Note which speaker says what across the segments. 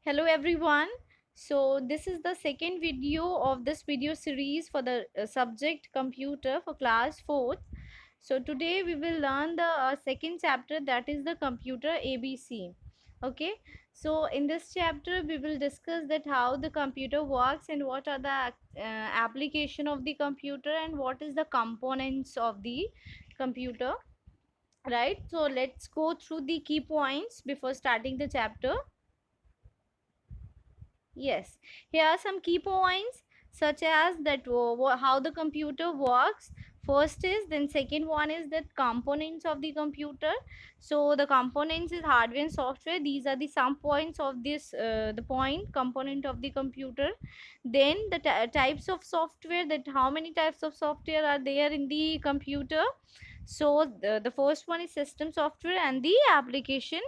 Speaker 1: Hello everyone. So this is the second video of this video series for the subject computer for class 4th. So today we will learn the second chapter, that is the computer ABC. Okay. So in this chapter we will discuss that how the computer works and what are the application of the computer and what is the components of the computer. Right. So let's go through the key points before starting the chapter. Yes, here are some key points such as that how the computer works. First is, then second one is that components of the computer. So the components is hardware and software. These are the some points of this the point component of the computer. Then the types of software, that how many types of software are there in the computer. So the first one is system software and the application.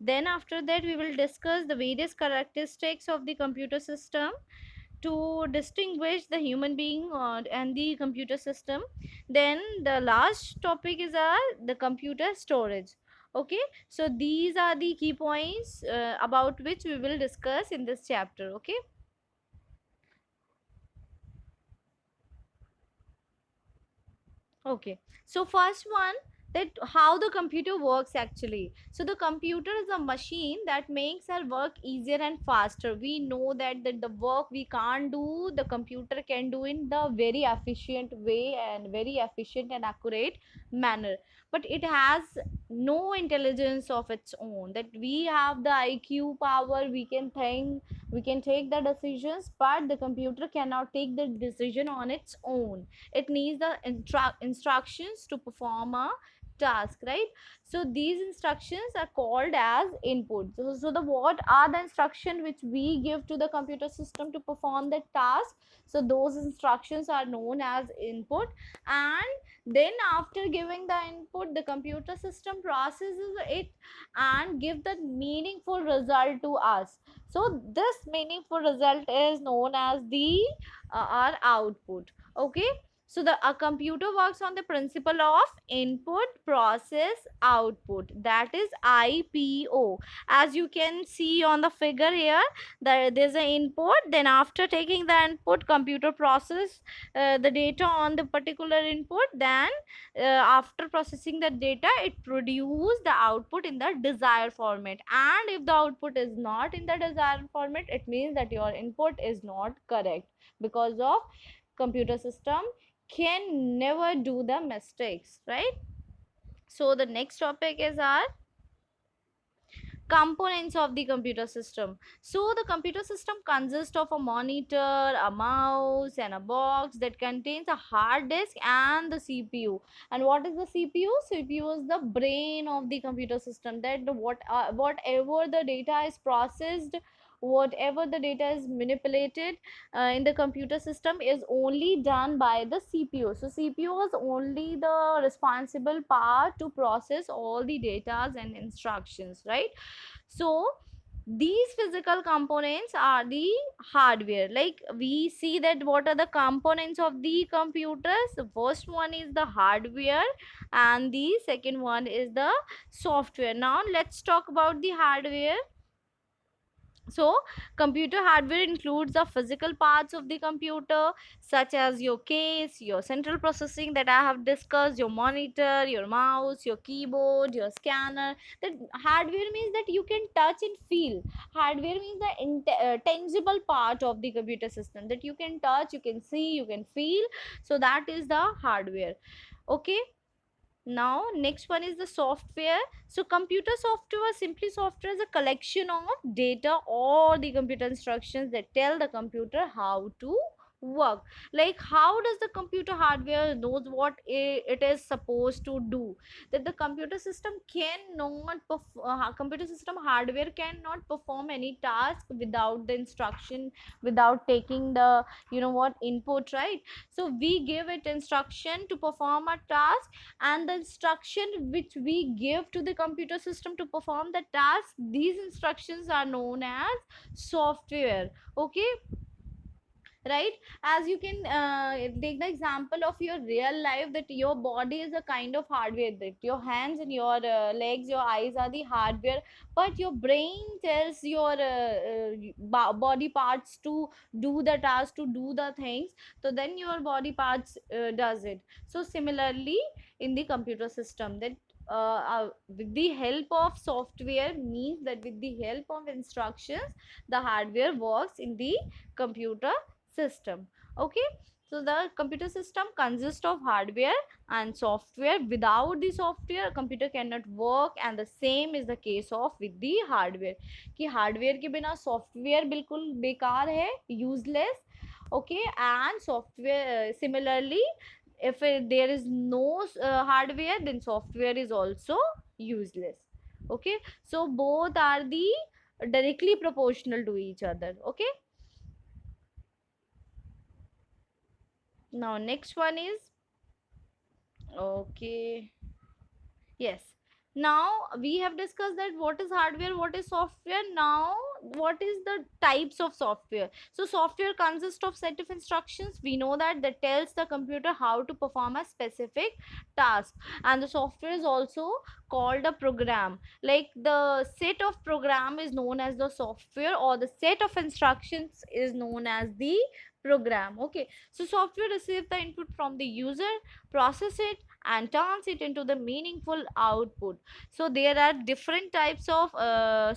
Speaker 1: Then after that we will discuss the various characteristics of the computer system to distinguish the human being and the computer system. Then the last topic is the computer storage. Okay, so these are the key points about which we will discuss in this chapter. Okay. Okay, so first one, that how the computer works actually. So the computer is a machine that makes our work easier and faster. We know that the work we can't do, the computer can do in the very efficient way and very efficient and accurate manner. But it has no intelligence of its own. That we have the IQ power, we can think, we can take the decisions, but the computer cannot take the decision on its own. It needs the instructions to perform a task, right? So these instructions are called as input. So the what are the instructions which we give to the computer system to perform the task? So those instructions are known as input. And then after giving the input, the computer system processes it and give the meaningful result to us. So this meaningful result is known as the our output. Okay, so the a computer works on the principle of input process output, that is IPO. As you can see on the figure here, there's an input, then after taking the input, computer process the data on the particular input, then after processing the data, it produce the output in the desired format. And if the output is not in the desired format, it means that your input is not correct, because of computer system can never do the mistakes, right? So the next topic is our components of the computer system. So the computer system consists of a monitor, a mouse, and a box that contains a hard disk and the CPU. And what is the CPU? CPU is the brain of the computer system, that whatever the data is processed, whatever the data is manipulated in the computer system is only done by the CPU. So CPU is only the responsible part to process all the data and instructions, right? So these physical components are the hardware. Like we see that what are the components of the computers. The first one is the hardware and the second one is the software. Now let's talk about the hardware. So computer hardware includes the physical parts of the computer, such as your case, your central processing that I have discussed, your monitor, your mouse, your keyboard, your scanner. That hardware means that you can touch and feel. Hardware means the tangible part of the computer system that you can touch, you can see, you can feel. So that is the hardware. Okay, now next one is the software. So computer software, simply software, is a collection of data or the computer instructions that tell the computer how to work. Like how does the computer hardware knows what it is supposed to do? That the computer system cannot computer system hardware cannot perform any task without the instruction, without taking the input, right? So we give it instruction to perform a task, and the instruction which we give to the computer system to perform the task, these instructions are known as software. Okay, right? As you can take the example of your real life, that your body is a kind of hardware, that your hands and your legs, your eyes are the hardware, but your brain tells your body parts to do the task, to do the things, so then your body parts does it. So similarly in the computer system, that with the help of software, means that with the help of instructions, the hardware works in the computer system. Okay, so the computer system consists of hardware and software. Without the software, computer cannot work, and the same is the case of with the hardware, कि hardware के बिना software बिल्कुल बेकार है, useless. Okay, and software similarly, if there is no hardware, then software is also useless. Okay, so both are the directly proportional to each other. Okay, now next one is, okay, yes, now we have discussed that what is hardware, what is software. Now what is the types of software? So software consists of set of instructions, we know that, that tells the computer how to perform a specific task. And the software is also called a program, like the set of program is known as the software, or the set of instructions is known as the program. Okay, so software receives the input from the user, process it, and turns it into the meaningful output. So there are different types of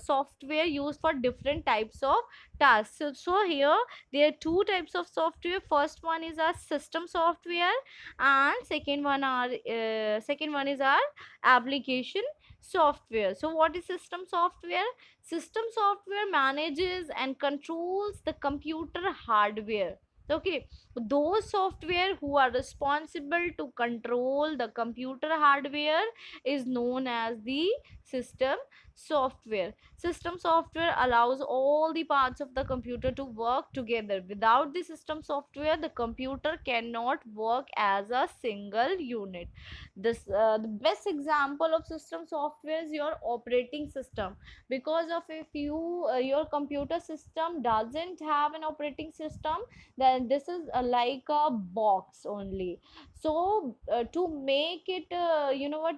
Speaker 1: software used for different types of tasks. So here there are two types of software. First one is our system software, and second one is our application software. So what is system software? System software manages and controls the computer hardware. Okay, those software who are responsible to control the computer hardware is known as the system software. System software allows all the parts of the computer to work together. Without the system software, the computer cannot work as a single unit. This the best example of system software is your operating system, because of if you your computer system doesn't have an operating system, then this is like a box only. So to make it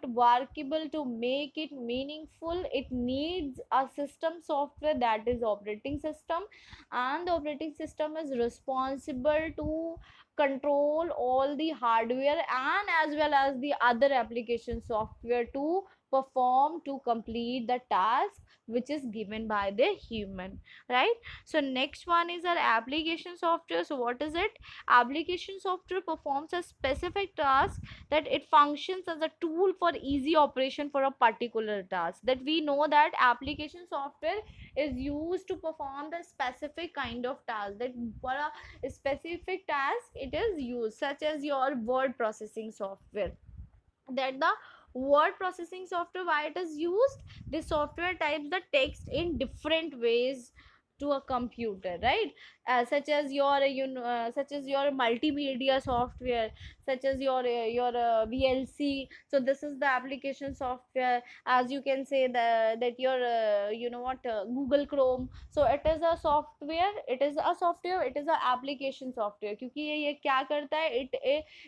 Speaker 1: workable, to make it meaningful, it needs a system software, that is operating system. And the operating system is responsible to control all the hardware, and as well as the other application software to perform, to complete the task which is given by the human, right? So next one is our application software. So what is it? Application software performs a specific task, that it functions as a tool for easy operation for a particular task. That we know that application software is used to perform the specific kind of task, that for a specific task it is used, such as your word processing software. That the word processing software, why it is used? This software types the text in different ways to a computer, right? Such as your such as your multimedia software, such as your VLC. So this is the application software. As you can say that your Google Chrome, so it is a software, it is a software, it is a application software, क्योंकि ये क्या करता है,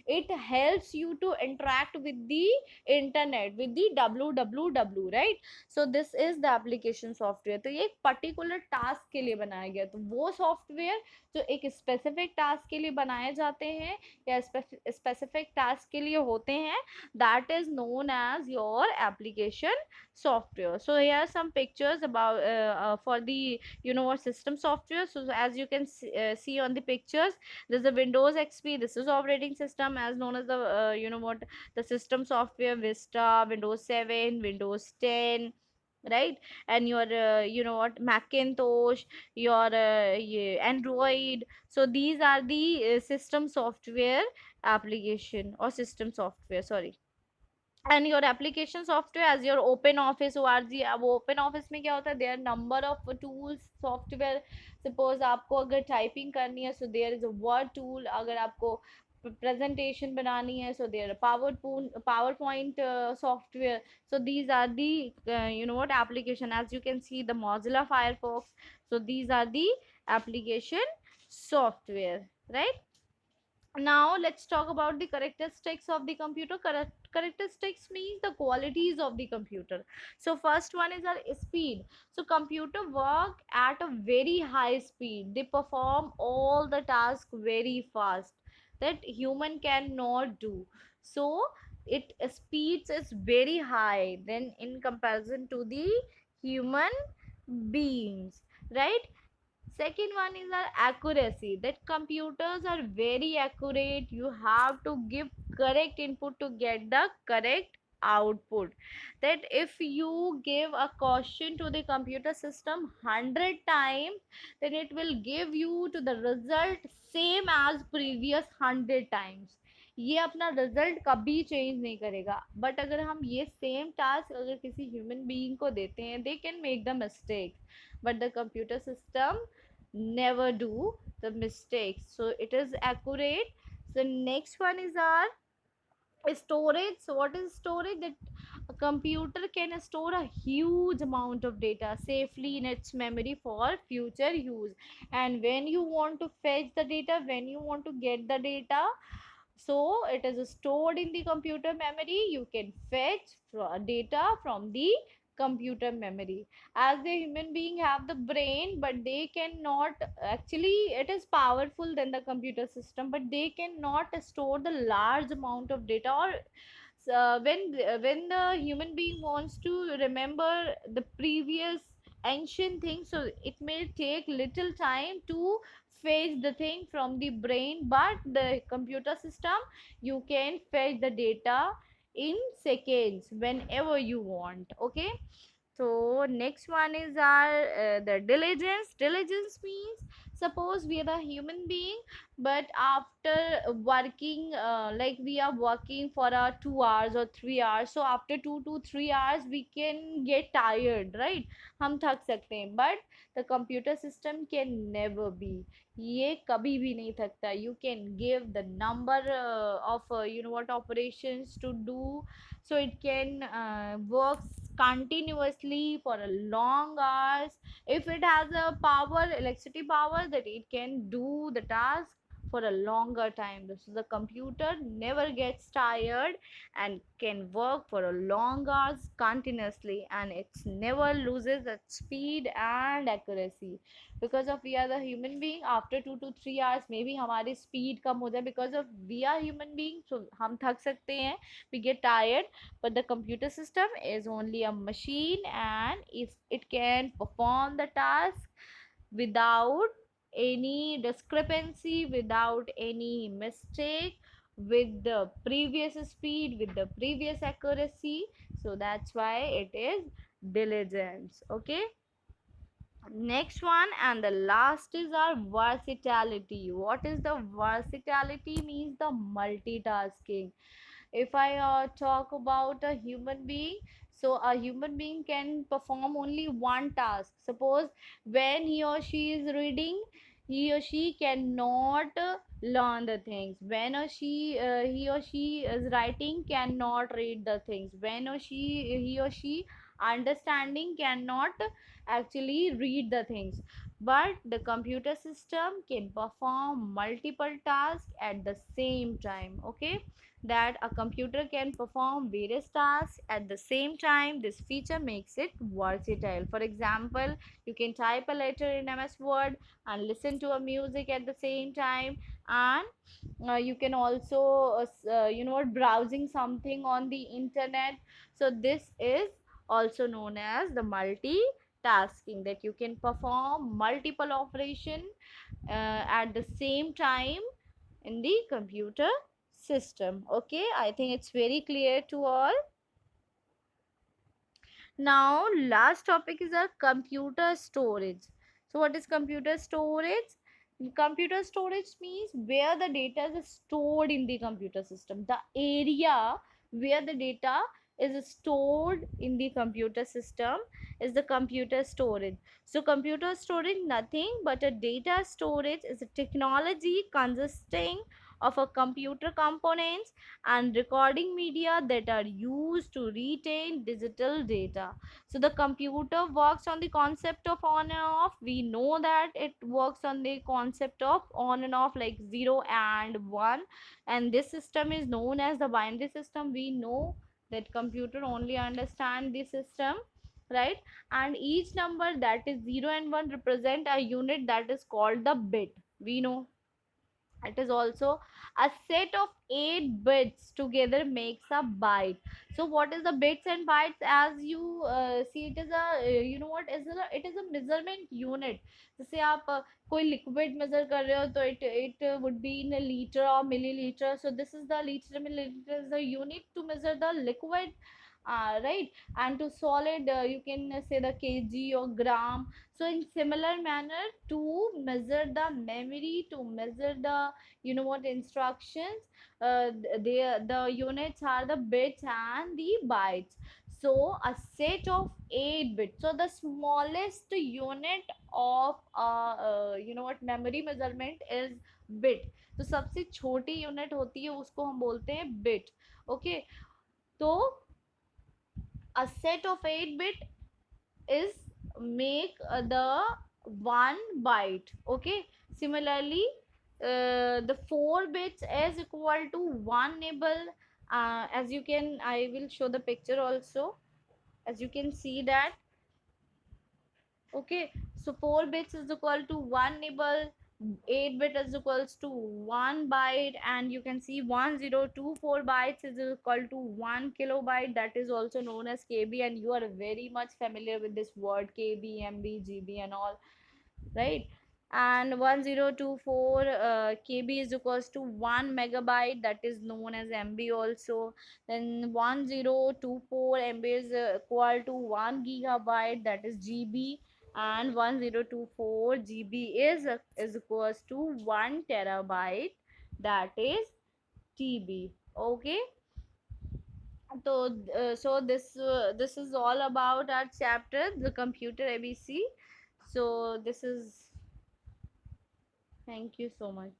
Speaker 1: it helps you to interact with the internet, with the www, right? So this is the application software. तो ये एक particular task के लिए बनाया गया, तो वो सॉफ्टवेयर जो एक स्पेसिफिक टास्क के लिए बनाए जाते हैं या स्पेसिफिक टास्क के लिए होते हैं, that is known as your application software. So here are some pictures about for the system software. So as you can see on the pictures, this is the Windows XP, this is operating system as known as the the system software, Vista, Windows 7, Windows 10, right? And your Macintosh, your Android. So these are the system software application, or system software, sorry. And your application software as your open office org. अब open office में क्या होता है, there are number of tools software. suppose आपको अगर typing करनी है, so there is a word tool. अगर आपको presentation बनानी है, so there are PowerPoint software. So these are the application. As you can see, the Mozilla Firefox. So these are the application software. right? Now let's talk about the characteristics of the computer. Characteristics means the qualities of the computer. So first one is our speed. So computer work at a very high speed, they perform all the tasks very fast that human cannot do. So it speeds is very high then in comparison to the human beings, right? Second one is our accuracy, that computers are very accurate. You have to give correct input to get the correct output. That if you give a question to the computer system 100 times, then it will give you to the result same as previous 100 times. ये अपना result कभी change नहीं करेगा. But अगर हम ये same task अगर किसी ह्यूमन बीइंग को देते हैं, they can make the mistake, but the computer system never do the mistakes, so it is accurate. The next one is our storage. So what is storage? That a computer can store a huge amount of data safely in its memory for future use, and when you want to fetch the data, when you want to get the data, so it is stored in the computer memory. You can fetch data from the computer memory. As the human being have the brain, but they cannot actually, it is powerful than the computer system, but they cannot store the large amount of data. Or when the human being wants to remember the previous ancient things, so it may take little time to fetch the thing from the brain, but the computer system, you can fetch the data in seconds whenever you want. Okay, so next one is our the diligence. Diligence means, suppose we are the human being, but after working like we are working for 2 hours or 3 hours, so after 2 to 3 hours we can get tired, right? हम थक सकते हैं, but the computer system can never be, ये कभी भी नहीं थकता. You can give the number of you know what operations to do, so it can work continuously for a long hours. If it has a power, electricity power, that it can do the task for a longer time. So the computer never gets tired and can work for a long hours continuously, and it never loses its speed and accuracy. Because of we are the human being, after 2 to 3 hours maybe हमारी speed कम हो जाए, because of we are human being, so हम थक सकते हैं, we get tired. But the computer system is only a machine, and it can perform the task without any discrepancy, without any mistake, with the previous speed, with the previous accuracy. So that's why it is diligence. Okay, next one and the last is our versatility. What is the versatility? Means the multitasking. If I talk about a human being, so a human being can perform only one task. Suppose when he or she is reading, he or she cannot learn the things. When or she he or she is writing, cannot read the things. When or she he or she understanding, cannot actually read the things. But the computer system can perform multiple tasks at the same time. Okay, that a computer can perform various tasks at the same time. This feature makes it versatile. For example, you can type a letter in MS Word and listen to a music at the same time, and you can also you know what, browsing something on the internet. So this is also known as the multitasking, that you can perform multiple operation at the same time in the computer system. Okay, I think it's very clear to all. Now last topic is our computer storage. So what is computer storage? Computer storage means where the data is stored in the computer system, the area where the data is stored in the computer system is the computer storage. So computer storage nothing but a data storage is a technology consisting of a computer components and recording media that are used to retain digital data. So the computer works on the concept of on and off. We know that it works on the concept of on and off, like 0 and 1, and this system is known as the binary system. We know that computer only understand the system, right? And each number that is 0 and 1 represent a unit that is called the bit. We know it is also a set of 8 bits together makes a byte. So what is the bits and bytes? As you see, it is a you know what is it is a measurement unit. जैसे आप कोई liquid measure कर रहे हो तो it would be in a liter or milliliter. So this is the liter, milliliter is the unit to measure the liquid, right? And to solid, you can say the kg or gram. So in similar manner, to measure the memory, to measure the instructions, the units are the bits and the bytes. So a set of 8 bits, so the smallest unit of memory measurement is bit. तो सबसे छोटी unit होती है उसको हम बोलते हैं bit. Okay, तो a set of 8 bit is make the 1 byte. Okay, similarly, the 4 bits is equal to 1 nibble. As you can, I will show the picture also. As you can see that, okay, so 4 bits is equal to 1 nibble, 8 bit is equals to 1 byte, and you can see 1024 bytes is equal to 1 kilobyte, that is also known as kb, and you are very much familiar with this word kb, mb, gb and all, right? And 1024 kb is equals to 1 megabyte, that is known as mb also. Then 1024 mb is equal to 1 gigabyte, that is gb. And 1024 gb is equals to 1 terabyte, that is tb. Okay, so this is all about our chapter, the computer abc. So this is, thank you so much.